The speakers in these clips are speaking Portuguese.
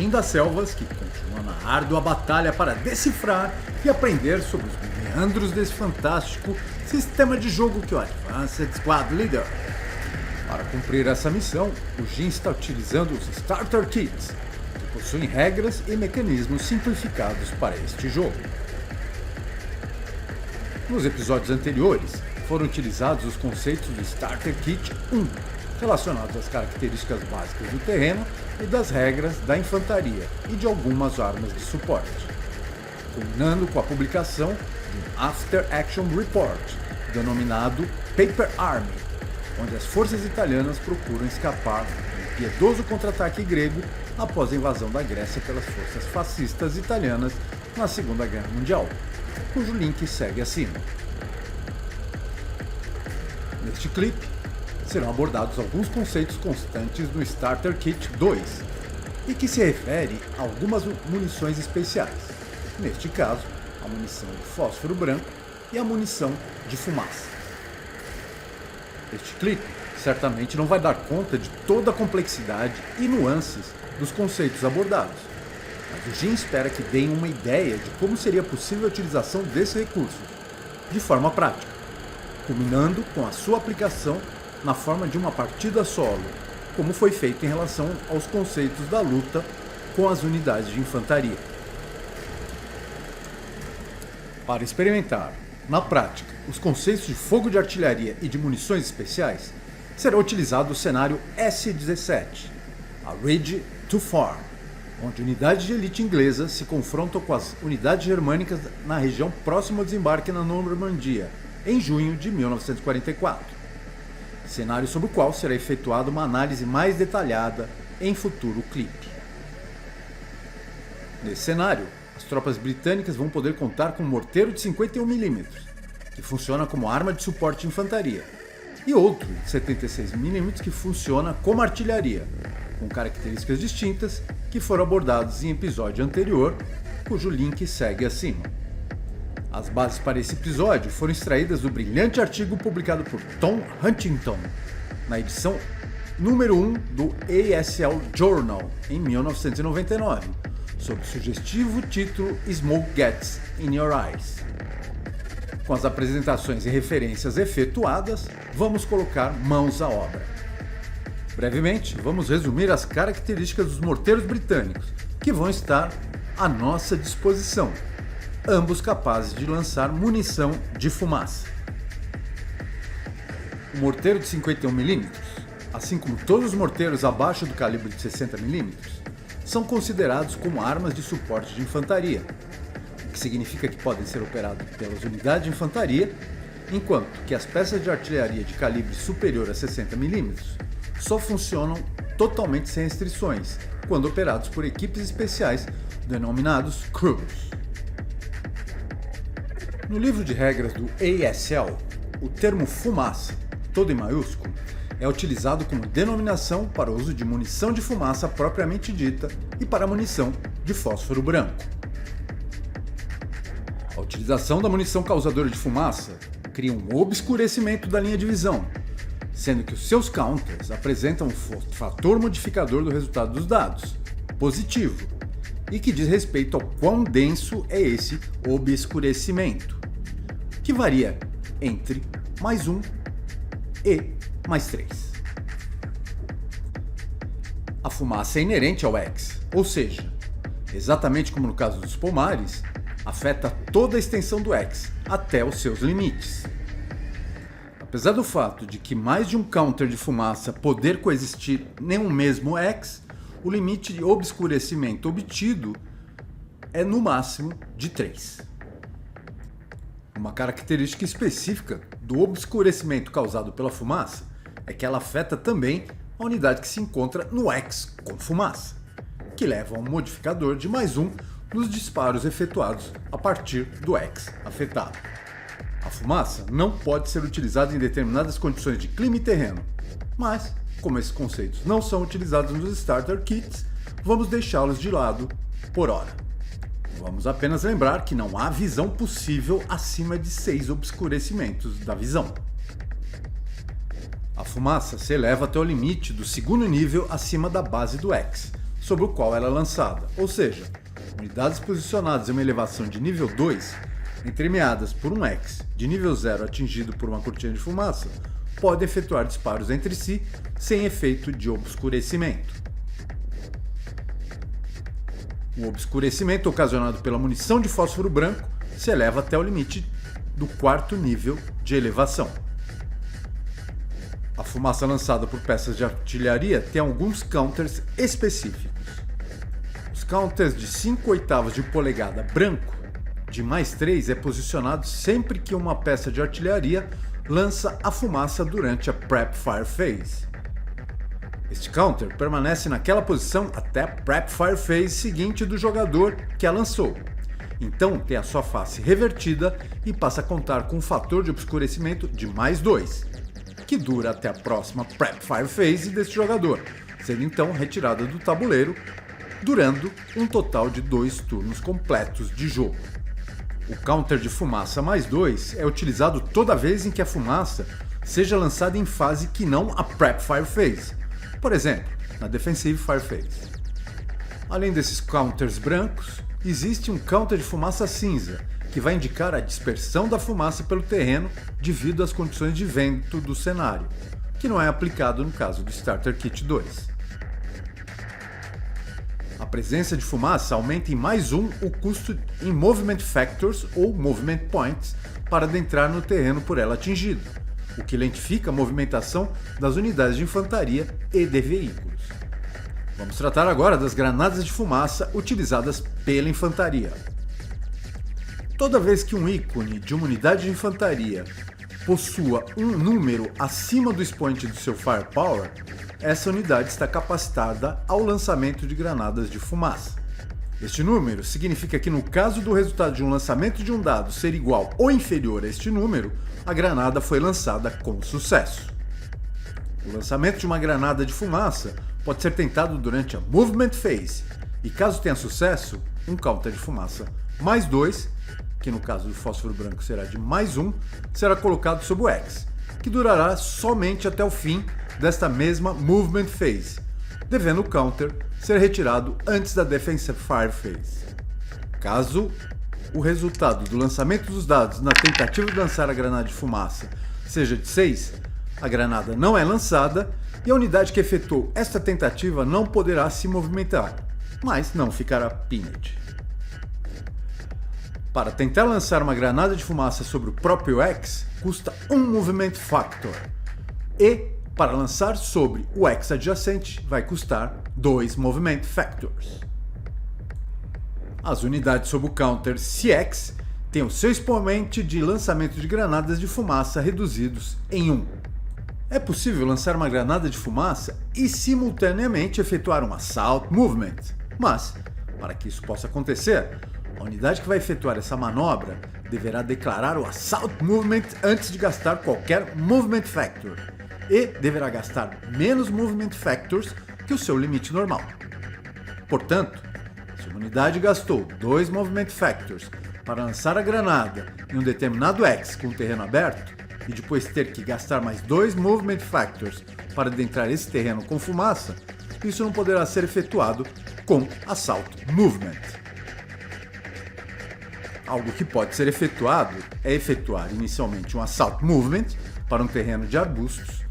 Jim das Selvas, que continua na árdua batalha para decifrar e aprender sobre os meandros desse fantástico sistema de jogo que é o Advanced Squad Leader. Para cumprir essa missão, o Jim está utilizando os Starter Kits, que possuem regras e mecanismos simplificados para este jogo. Nos episódios anteriores, foram utilizados os conceitos do Starter Kit 1, relacionados às características básicas do terreno e das regras da infantaria e de algumas armas de suporte, culminando com a publicação de um After Action Report, denominado Paper Army, onde as forças italianas procuram escapar do piedoso contra-ataque grego após a invasão da Grécia pelas forças fascistas italianas na Segunda Guerra Mundial, cujo link segue acima. Neste clipe, serão abordados alguns conceitos constantes no Starter Kit 2 e que se refere a algumas munições especiais, neste caso, a munição de fósforo branco e a munição de fumaça. Este clipe certamente não vai dar conta de toda a complexidade e nuances dos conceitos abordados, mas o Jim espera que deem uma ideia de como seria possível a utilização desses recursos, de forma prática, culminando com a sua aplicação na forma de uma partida solo, como foi feito em relação aos conceitos da luta com as unidades de infantaria. Para experimentar, na prática, os conceitos de fogo de artilharia e de munições especiais, será utilizado o cenário S-17, a Ridge to Farm, onde unidades de elite inglesa se confrontam com as unidades germânicas na região próxima ao desembarque na Normandia, em junho de 1944. Cenário sobre o qual será efetuada uma análise mais detalhada em futuro clipe. Nesse cenário, as tropas britânicas vão poder contar com um morteiro de 51mm, que funciona como arma de suporte de infantaria, e outro de 76mm que funciona como artilharia, com características distintas que foram abordados em episódio anterior, cujo link segue acima. As bases para esse episódio foram extraídas do brilhante artigo publicado por Tom Huntington, na edição número 1 do ASL Journal, em 1999, sob o sugestivo título Smoke Gets in Your Eyes. Com as apresentações e referências efetuadas, vamos colocar mãos à obra. Brevemente, vamos resumir as características dos morteiros britânicos, que vão estar à nossa disposição, ambos capazes de lançar munição de fumaça. O morteiro de 51mm, assim como todos os morteiros abaixo do calibre de 60mm, são considerados como armas de suporte de infantaria, o que significa que podem ser operados pelas unidades de infantaria, enquanto que as peças de artilharia de calibre superior a 60mm só funcionam totalmente sem restrições, quando operados por equipes especiais denominados Crews. No livro de regras do ASL, o termo fumaça, todo em maiúsculo, é utilizado como denominação para o uso de munição de fumaça propriamente dita e para munição de fósforo branco. A utilização da munição causadora de fumaça cria um obscurecimento da linha de visão, sendo que os seus counters apresentam um fator modificador do resultado dos dados, positivo, e que diz respeito ao quão denso é esse obscurecimento, que varia entre +1 e +3. A fumaça é inerente ao X, ou seja, exatamente como no caso dos pomares, afeta toda a extensão do X, até os seus limites. Apesar do fato de que mais de um counter de fumaça poder coexistir em um mesmo X, o limite de obscurecimento obtido é no máximo de 3. Uma característica específica do obscurecimento causado pela fumaça é que ela afeta também a unidade que se encontra no X com fumaça, que leva a um modificador de +1 nos disparos efetuados a partir do X afetado. A fumaça não pode ser utilizada em determinadas condições de clima e terreno, mas, como esses conceitos não são utilizados nos Starter Kits, vamos deixá-los de lado por hora. Vamos apenas lembrar que não há visão possível acima de 6 obscurecimentos da visão. A fumaça se eleva até o limite do segundo nível acima da base do X, sobre o qual ela é lançada, ou seja, unidades posicionadas em uma elevação de nível 2, entremeadas por um X de nível 0 atingido por uma cortina de fumaça, podem efetuar disparos entre si sem efeito de obscurecimento. O obscurecimento ocasionado pela munição de fósforo branco se eleva até o limite do 4º nível de elevação. A fumaça lançada por peças de artilharia tem alguns counters específicos. Os counters de 5/8 de polegada branco de +3 é posicionado sempre que uma peça de artilharia lança a fumaça durante a Prep Fire Phase. Este counter permanece naquela posição até a Prep Fire Phase seguinte do jogador que a lançou. Então tem a sua face revertida e passa a contar com um fator de obscurecimento de +2, que dura até a próxima Prep Fire Phase deste jogador, sendo então retirada do tabuleiro, durando um total de 2 turnos completos de jogo. O counter de fumaça +2 é utilizado toda vez em que a fumaça seja lançada em fase que não a Prep Fire Phase, por exemplo, na Defensive Fire Phase. Além desses counters brancos, existe um counter de fumaça cinza, que vai indicar a dispersão da fumaça pelo terreno devido às condições de vento do cenário, que não é aplicado no caso do Starter Kit 2. A presença de fumaça aumenta em +1 o custo em Movement Factors ou Movement Points para adentrar no terreno por ela atingido, o que lentifica a movimentação das unidades de infantaria e de veículos. Vamos tratar agora das granadas de fumaça utilizadas pela infantaria. Toda vez que um ícone de uma unidade de infantaria possua um número acima do expoente do seu Firepower, essa unidade está capacitada ao lançamento de granadas de fumaça. Este número significa que no caso do resultado de um lançamento de um dado ser igual ou inferior a este número, a granada foi lançada com sucesso. O lançamento de uma granada de fumaça pode ser tentado durante a Movement Phase, e caso tenha sucesso, um counter de fumaça +2, que no caso do fósforo branco será de +1, será colocado sobre o X, que durará somente até o fim desta mesma Movement Phase, devendo o counter ser retirado antes da Defensive Fire Phase. Caso o resultado do lançamento dos dados na tentativa de lançar a granada de fumaça seja de 6, a granada não é lançada e a unidade que efetuou esta tentativa não poderá se movimentar, mas não ficará pinned. Para tentar lançar uma granada de fumaça sobre o próprio X, custa 1 Movement Factor, e para lançar sobre o X adjacente vai custar 2 Movement Factors. As unidades sob o counter CX têm o seu expoente de lançamento de granadas de fumaça reduzidos em 1. É possível lançar uma granada de fumaça e simultaneamente efetuar um Assault Movement, mas, para que isso possa acontecer, a unidade que vai efetuar essa manobra deverá declarar o Assault Movement antes de gastar qualquer Movement Factor e deverá gastar menos Movement Factors que o seu limite normal. Portanto, se uma unidade gastou 2 Movement Factors para lançar a granada em um determinado X com o terreno aberto e depois ter que gastar mais 2 Movement Factors para adentrar esse terreno com fumaça, isso não poderá ser efetuado com Assault Movement. Algo que pode ser efetuado é efetuar inicialmente um Assault Movement para um terreno de arbustos,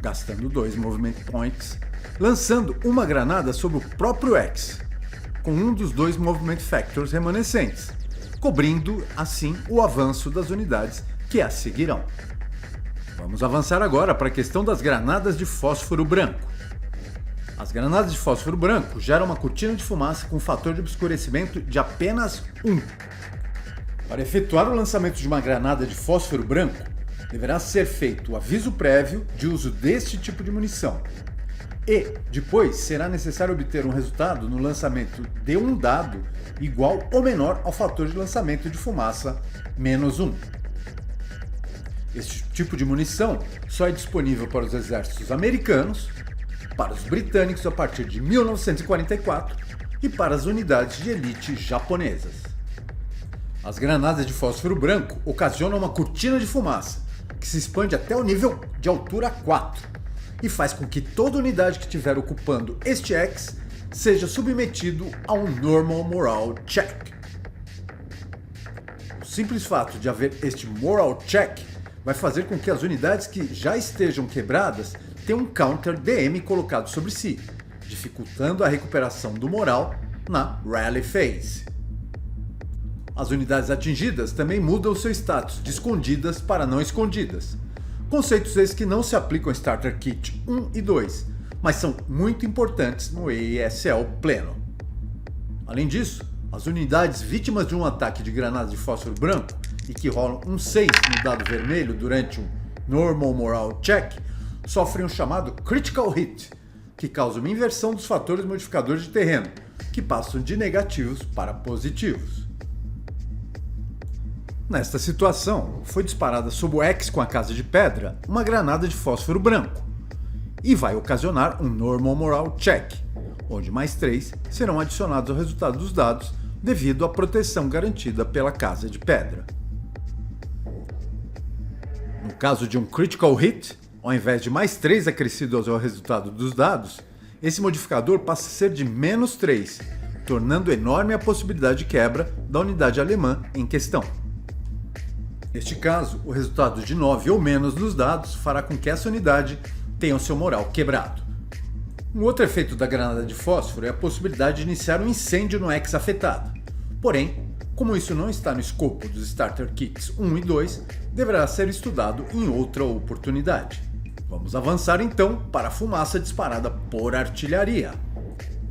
gastando 2 Movement Points, lançando uma granada sobre o próprio X, com um dos 2 Movement Factors remanescentes, cobrindo assim o avanço das unidades que a seguirão. Vamos avançar agora para a questão das granadas de fósforo branco. As granadas de fósforo branco geram uma cortina de fumaça com fator de obscurecimento de apenas 1. Para efetuar o lançamento de uma granada de fósforo branco, deverá ser feito o aviso prévio de uso deste tipo de munição. E, depois, será necessário obter um resultado no lançamento de um dado igual ou menor ao fator de lançamento de fumaça -1. Este tipo de munição só é disponível para os exércitos americanos, para os britânicos a partir de 1944 e para as unidades de elite japonesas. As granadas de fósforo branco ocasionam uma cortina de fumaça que se expande até o nível de altura 4 e faz com que toda unidade que estiver ocupando este X seja submetido a um Normal Morale Check. O simples fato de haver este Morale Check vai fazer com que as unidades que já estejam quebradas tenham um counter DM colocado sobre si, dificultando a recuperação do moral na Rally Phase. As unidades atingidas também mudam seu status de escondidas para não escondidas, conceitos esses que não se aplicam em Starter Kit 1 e 2, mas são muito importantes no ESL pleno. Além disso, as unidades vítimas de um ataque de granada de fósforo branco e que rolam um 6 no dado vermelho durante um Normal Morale Check sofrem o chamado Critical Hit, que causa uma inversão dos fatores modificadores de terreno, que passam de negativos para positivos. Nesta situação, foi disparada sob o X com a casa de pedra uma granada de fósforo branco, e vai ocasionar um Normal Morale Check, onde mais 3 serão adicionados ao resultado dos dados devido à proteção garantida pela casa de pedra. No caso de um Critical Hit, ao invés de mais 3 acrescidos ao resultado dos dados, esse modificador passa a ser de menos 3, tornando enorme a possibilidade de quebra da unidade alemã em questão. Neste caso, o resultado de 9 ou menos dos dados fará com que essa unidade tenha o seu moral quebrado. Um outro efeito da granada de fósforo é a possibilidade de iniciar um incêndio no X afetado. Porém, como isso não está no escopo dos Starter Kits 1 e 2, deverá ser estudado em outra oportunidade. Vamos avançar então para a fumaça disparada por artilharia.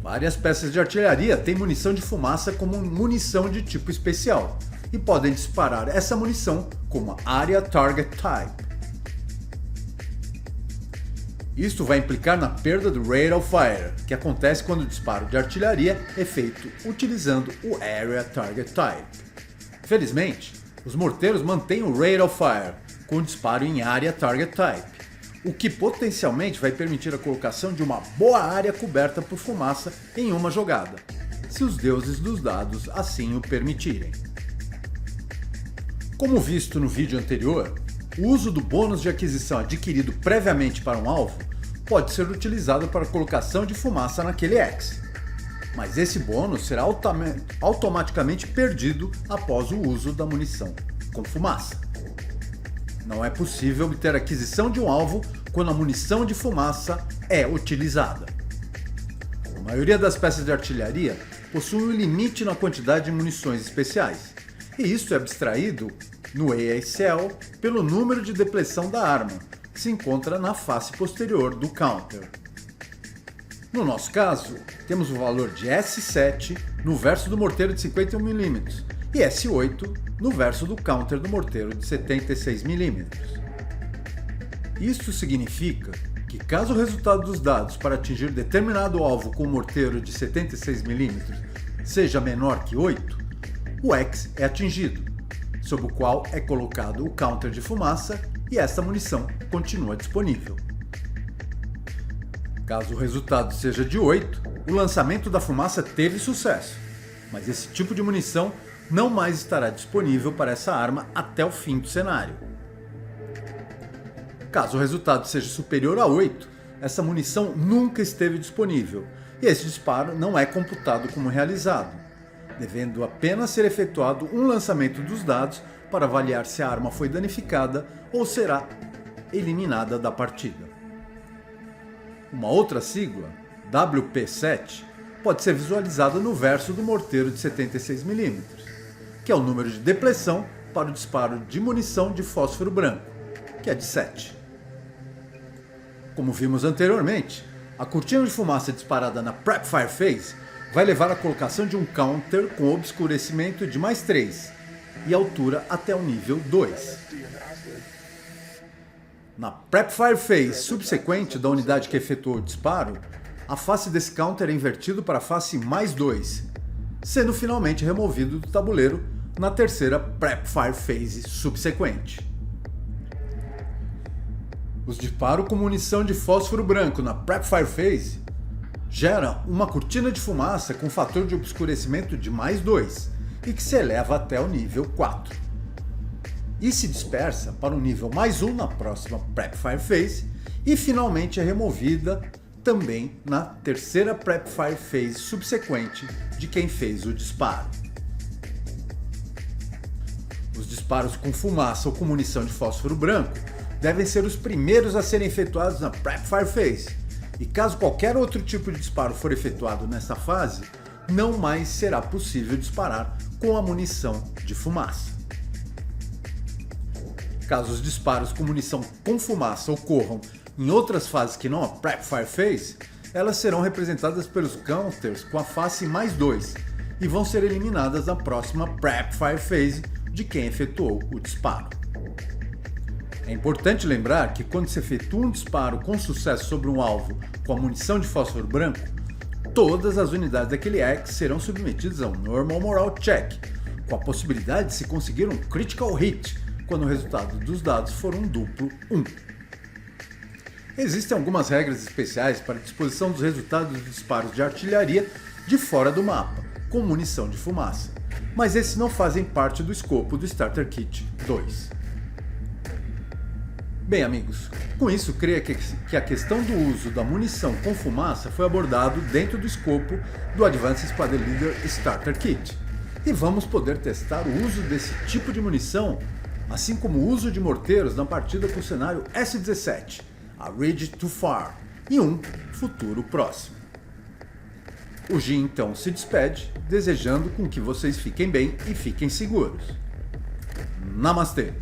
Várias peças de artilharia têm munição de fumaça como munição de tipo especial e podem disparar essa munição como Area Target Type. Isto vai implicar na perda do Rate of Fire, que acontece quando o disparo de artilharia é feito utilizando o Area Target Type. Felizmente, os morteiros mantêm o Rate of Fire com o disparo em Area Target Type, o que potencialmente vai permitir a colocação de uma boa área coberta por fumaça em uma jogada, se os deuses dos dados assim o permitirem. Como visto no vídeo anterior, o uso do bônus de aquisição adquirido previamente para um alvo pode ser utilizado para a colocação de fumaça naquele X, mas esse bônus será automaticamente perdido após o uso da munição com fumaça. Não é possível obter a aquisição de um alvo quando a munição de fumaça é utilizada. A maioria das peças de artilharia possui um limite na quantidade de munições especiais, e isso é abstraído no ESL pelo número de depleção da arma, que se encontra na face posterior do counter. No nosso caso, temos o valor de S7 no verso do morteiro de 51mm e S8 no verso do counter do morteiro de 76mm. Isso significa que caso o resultado dos dados para atingir determinado alvo com o morteiro de 76mm seja menor que 8, o X é atingido, sob o qual é colocado o counter de fumaça e esta munição continua disponível. Caso o resultado seja de 8, o lançamento da fumaça teve sucesso, mas esse tipo de munição não mais estará disponível para essa arma até o fim do cenário. Caso o resultado seja superior a 8, essa munição nunca esteve disponível e esse disparo não é computado como realizado, devendo apenas ser efetuado um lançamento dos dados para avaliar se a arma foi danificada ou será eliminada da partida. Uma outra sigla, WP7, pode ser visualizada no verso do morteiro de 76mm, que é o número de depleção para o disparo de munição de fósforo branco, que é de 7. Como vimos anteriormente, a cortina de fumaça disparada na Prep Fire Phase vai levar à colocação de um counter com obscurecimento de mais 3 e altura até o nível 2. Na Prep Fire Phase subsequente da unidade que efetuou o disparo, a face desse counter é invertido para a face mais 2, sendo finalmente removido do tabuleiro na terceira Prep Fire Phase subsequente. Os disparos com munição de fósforo branco na Prep Fire Phase gera uma cortina de fumaça com fator de obscurecimento de mais 2 e que se eleva até o nível 4. E se dispersa para o nível mais 1 na próxima Prep Fire Phase e finalmente é removida também na terceira Prep Fire Phase subsequente de quem fez o disparo. Os disparos com fumaça ou com munição de fósforo branco devem ser os primeiros a serem efetuados na Prep Fire Phase, e caso qualquer outro tipo de disparo for efetuado nessa fase, não mais será possível disparar com a munição de fumaça. Caso os disparos com munição com fumaça ocorram em outras fases que não a Prep Fire Phase, elas serão representadas pelos counters com a face mais 2 e vão ser eliminadas na próxima Prep Fire Phase de quem efetuou o disparo. É importante lembrar que quando se efetua um disparo com sucesso sobre um alvo com a munição de fósforo branco, todas as unidades daquele X serão submetidas a um Normal Morale Check, com a possibilidade de se conseguir um Critical Hit quando o resultado dos dados for um duplo 1. Existem algumas regras especiais para a disposição dos resultados dos disparos de artilharia de fora do mapa, com munição de fumaça, mas esses não fazem parte do escopo do Starter Kit 2. Bem, amigos, com isso creio que a questão do uso da munição com fumaça foi abordado dentro do escopo do Advanced Squad Leader Starter Kit, e vamos poder testar o uso desse tipo de munição, assim como o uso de morteiros na partida com o cenário S-17, a Ridge Too Far, em um futuro próximo. O Jin então se despede, desejando com que vocês fiquem bem e fiquem seguros. Namastê!